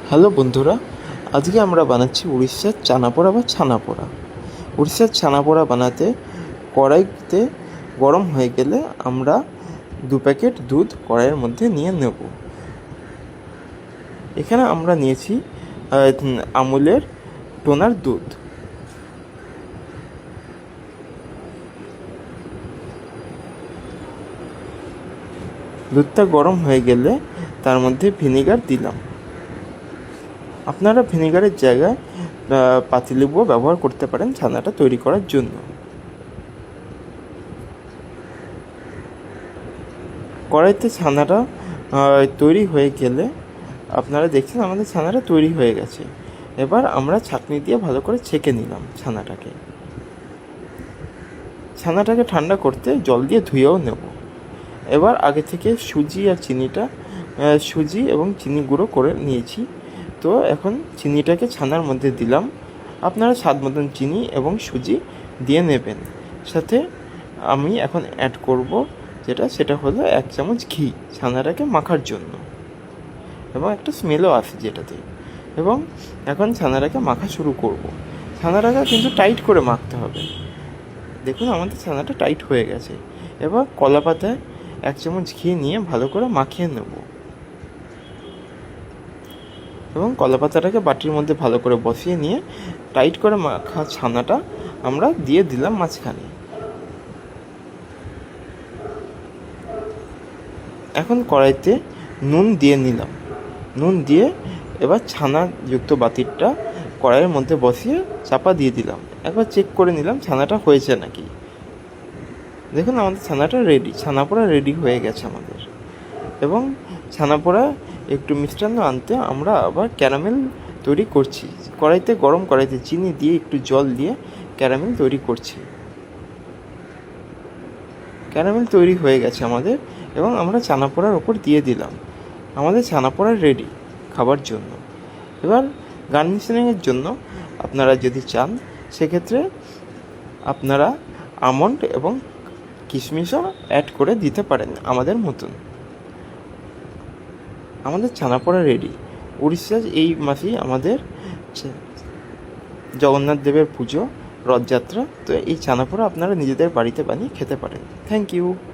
Hello বন্ধুরা, আজকে আমরা বানাচ্ছি উড়িষ্যার চানাপোড়া বা ছানাপোড়া। উড়িষ্যার ছানাপোড়া বানাতে কড়াইতে গরম হয়ে গেলে আমরা 2 প্যাকেট দুধ কড়াইয়ের মধ্যে নিয়ে নেব। এখানে আমরা নিয়েছি আমুলের টোনার দুধ। দুধটা গরম হয়ে গেলে তার মধ্যে ভিনেগার দিলাম। আপনারা ভিনেগারের জায়গায় পাতিলেবুও ব্যবহার করতে পারেন ছানাটা তৈরি করার জন্য। কড়াইতে ছানাটা তৈরি হয়ে গেলে আপনারা দেখছেন আমাদের ছানাটা তৈরি হয়ে গেছে। এবার আমরা ছাঁকনি দিয়ে ভালো করে ছেঁকে নিলাম ছানাটাকে ঠান্ডা করতে জল দিয়ে ধুয়েও নেব। এবার আগে থেকে সুজি এবং চিনি গুঁড়ো করে নিয়েছি। তো এখন চিনিটাকে ছানার মধ্যে দিলাম। আপনারা স্বাদ মতন চিনি এবং সুজি দিয়ে নেবেন। সাথে আমি এখন অ্যাড করব সেটা হলো 1 চামচ ঘি ছানাটাকে মাখার জন্য, এবং একটা স্মেলও আসে যেটাতে। এবং এখন ছানাটাকে মাখা শুরু করব। ছানাটাকে কিন্তু টাইট করে মাখতে হবে। দেখুন আমাদের ছানাটা টাইট হয়ে গেছে। এবার কলা পাতায় 1 চামচ ঘি নিয়ে ভালো করে মাখিয়ে নেব, এবং কলা পাতাটাকে বাটির মধ্যে ভালো করে বসিয়ে নিয়ে টাইট করে মাখা ছানাটা আমরা দিয়ে দিলাম মাঝখানে। এখন কড়াইতে নুন দিয়ে নিলাম। নুন দিয়ে এবার ছানাযুক্ত বাটিটা কড়াইয়ের মধ্যে বসিয়ে চাপা দিয়ে দিলাম। একবার চেক করে নিলাম ছানাটা হয়েছে নাকি। দেখুন আমাদের ছানাটা রেডি, ছানাপোড়া রেডি হয়ে গেছে আমাদের। এবং ছানাপোড়া একটু মিষ্টান্ন আনতে আমরা আবার ক্যারামেল তৈরি করছি। গরম কড়াইতে চিনি দিয়ে একটু জল দিয়ে ক্যারামেল তৈরি করছি। ক্যারামেল তৈরি হয়ে গেছে আমাদের, এবং আমরা ছানাপোড়ার ওপর দিয়ে দিলাম। আমাদের ছানাপোড়া রেডি খাবার জন্য। এবার গার্নিশিংয়ের জন্য আপনারা যদি চান সেক্ষেত্রে আপনারা আমন্ড এবং কিশমিশও অ্যাড করে দিতে পারেন আমাদের মতন। আমাদের ছানাপোড়া রেডি। উড়িষ্যার এই মাসেই আমাদের জগন্নাথ দেবের পুজো, রথযাত্রা। তো এই ছানাপোড়া আপনারা নিজেদের বাড়িতে বানিয়ে খেতে পারেন। Thank you.